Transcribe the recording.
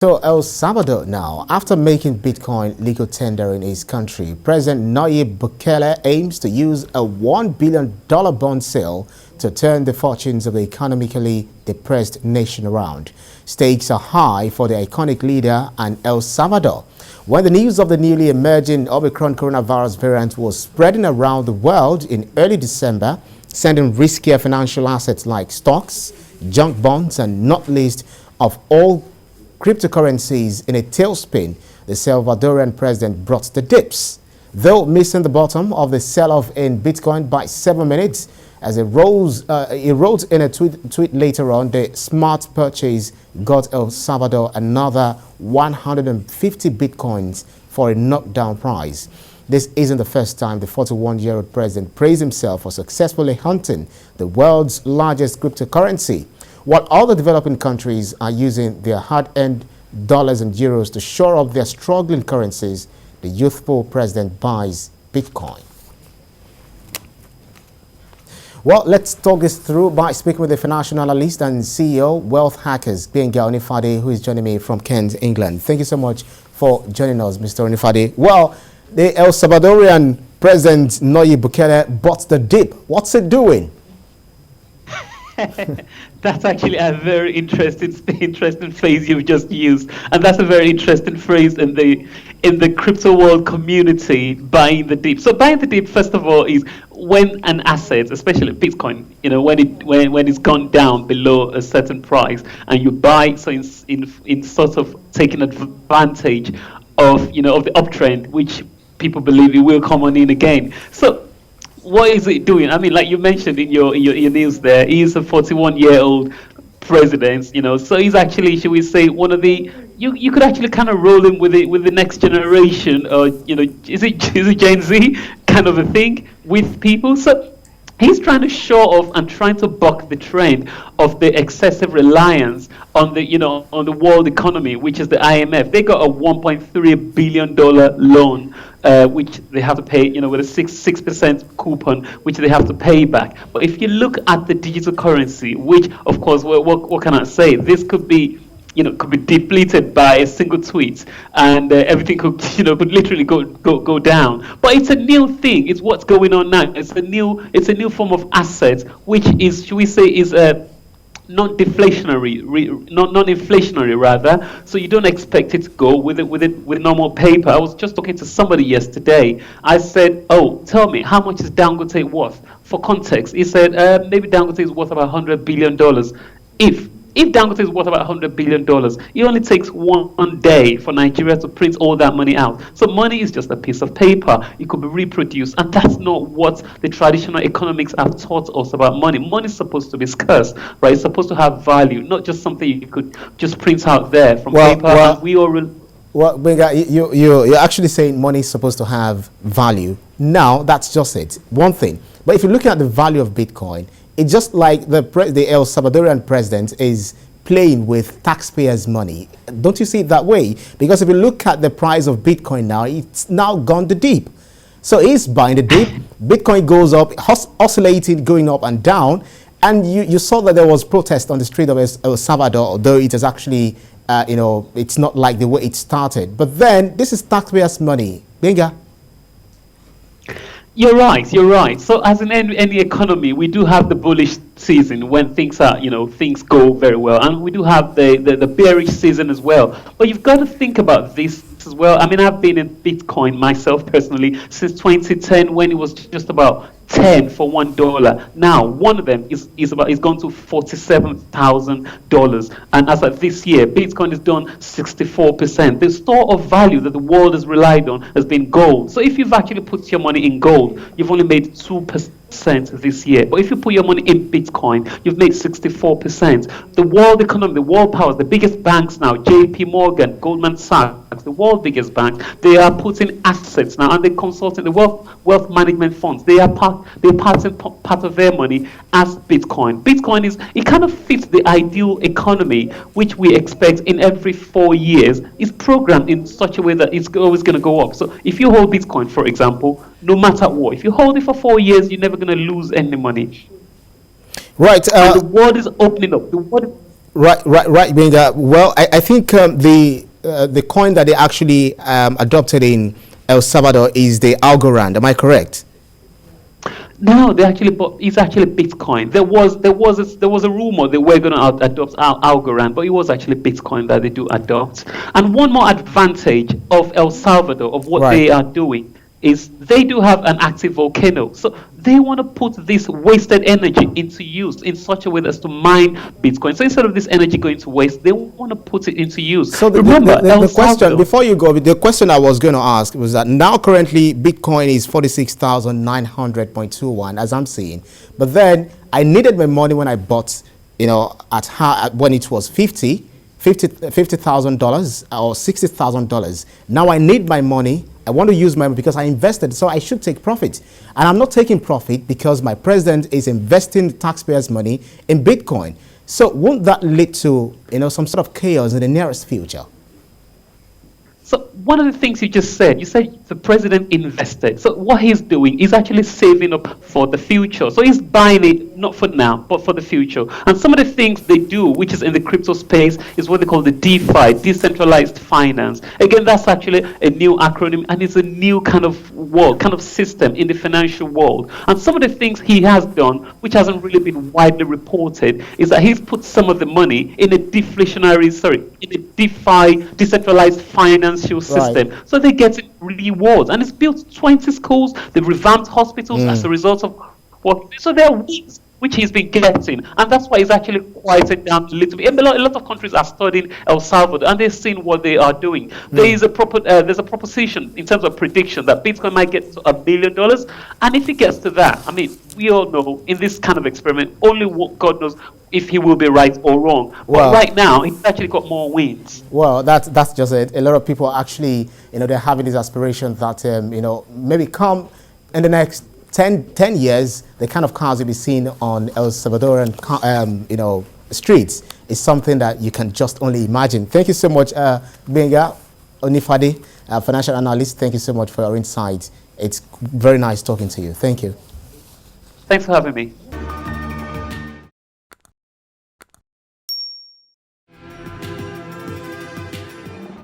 So El Salvador now, after making Bitcoin legal tender in his country, President Nayib Bukele aims to use a $1 billion bond sale to turn the fortunes of the economically depressed nation around. Stakes are high for the iconic leader and El Salvador. When the news of the newly emerging Omicron coronavirus variant was spreading around the world in early December, sending riskier financial assets like stocks, junk bonds, and not least of all cryptocurrencies in a tailspin, the Salvadoran president brought the dips, though missing the bottom of the sell-off in Bitcoin by 7 minutes. As he wrote in a tweet later on, the smart purchase got El Salvador another 150 Bitcoins for a knockdown price. This isn't the first time the 41-year-old president praised himself for successfully hunting the world's largest cryptocurrency. While other developing countries are using their hard-earned dollars and euros to shore up their struggling currencies, the youthful president buys Bitcoin. Well, let's talk this through by speaking with the financial analyst and CEO, Wealth Hackers, Benga Onifade, who is joining me from Kent, England. Thank you so much for joining us, Mr. Onifade. Well, the El Salvadorian president, Nayib Bukele, bought the dip. What's it doing? That's actually a very interesting phrase you've just used, and that's a very interesting phrase in the crypto world community. Buying the dip. So buying the dip, first of all, is when an asset, especially Bitcoin, when it's gone down below a certain price, and you buy. So in sort of taking advantage of of the uptrend, which people believe it will come on in again. So what is it doing? I mean, like you mentioned in your news there, he's a 41-year-old president, so he's actually, should we say, one of the, you could actually kind of roll him with the next generation, or, is it Gen Z kind of a thing with people? So he's trying to show off and trying to buck the trend of the excessive reliance on on the world economy, which is the IMF. They got a $1.3 billion loan, which they have to pay, with a 6% coupon, which they have to pay back. But if you look at the digital currency, which, of course, what can I say? This could be, could be depleted by a single tweet, and everything could, could literally go down. But it's a new thing. It's what's going on now. It's a new form of asset, which is, should we say, is a non-deflationary, non-inflationary rather. So you don't expect it to go with normal paper. I was just talking to somebody yesterday. I said, "Oh, tell me, how much is Dangote worth?" For context, he said, "Maybe Dangote is worth about $100 billion." If Dangote is worth about $100 billion, it only takes one day for Nigeria to print all that money out. So money is just a piece of paper. It could be reproduced, and that's not what the traditional economics have taught us about money. Money is supposed to be scarce, right? It's supposed to have value, not just something you could just print out there from paper. And we all well, Benga, you're actually saying money is supposed to have value. Now, that's just it. One thing. But if you're looking at the value of Bitcoin, it's just like the El Salvadorian president is playing with taxpayers' money. Don't you see it that way? Because if you look at the price of Bitcoin now, it's now gone the deep. So he's buying the dip. Bitcoin goes up, oscillating, going up and down. And you saw that there was protest on the street of El Salvador, although it is actually, it's not like the way it started. But then this is taxpayers' money. Benga? You're right. So as in any economy, we do have the bullish season when things are, things go very well. And we do have the bearish season as well. But you've got to think about this as well. I mean, I've been in Bitcoin myself personally since 2010, when it was just about 10 for $1. Now one of them is gone to $47,000, and as of this year, Bitcoin is done 64%. The store of value that the world has relied on has been gold. So if you've actually put your money in gold, you've only made 2% this year. But if you put your money in Bitcoin, you've made 64%. The world economy, the world powers, the biggest banks now, JP Morgan, Goldman Sachs, the world biggest banks, they are putting assets now, and they're consulting the wealth management funds. They're parting part of their money as Bitcoin. Bitcoin it kind of fits the ideal economy, which we expect in every 4 years. It's programmed in such a way that it's always going to go up. So if you hold Bitcoin, for example, no matter what, if you hold it for 4 years, you're never going to lose any money. Right. And the world is opening up. Right, Benga. Well, I think the coin that they actually adopted in El Salvador is the Algorand. Am I correct? No, they actually it's actually Bitcoin. There was a rumor they were going to adopt Algorand, but it was actually Bitcoin that they do adopt. And one more advantage of El Salvador of what they are doing is they do have an active volcano. So they want to put this wasted energy into use in such a way as to mine Bitcoin. So instead of this energy going to waste, they want to put it into use. So the question, before you go, the question I was going to ask was that now currently Bitcoin is 46,900.21 as I'm seeing. But then I needed my money when I bought, when it was $50,000 or $60,000. Now I need my money. I want to use my money because I invested, so I should take profit. And I'm not taking profit because my president is investing taxpayers' money in Bitcoin. So won't that lead to, some sort of chaos in the nearest future? So one of the things you said the president invested. So what he's doing is actually saving up for the future. So he's buying it not for now, but for the future. And some of the things they do, which is in the crypto space, is what they call the DeFi, decentralized finance. Again, that's actually a new acronym, and it's a new kind of world, kind of system in the financial world. And some of the things he has done, which hasn't really been widely reported, is that he's put some of the money in a in a DeFi, decentralized financial system. So they get rewards, and it's built 20 schools. They've revamped hospitals as a result of what. So there are wins which he's been getting, and that's why he's actually quieted down a little bit. A lot of countries are studying El Salvador, and they're seeing what they are doing. There's a proposition in terms of prediction that Bitcoin might get to $1 billion, and if it gets to that, I mean, we all know in this kind of experiment, only God knows if he will be right or wrong. But right now, he's actually got more wins. Well, that's just it. A lot of people actually, they're having this aspiration that, maybe come in the next 10 years, the kind of cars you'll be seeing on El Salvadoran, streets is something that you can just only imagine. Thank you so much, Benga Onifade, financial analyst. Thank you so much for your insights. It's very nice talking to you. Thank you. Thanks for having me.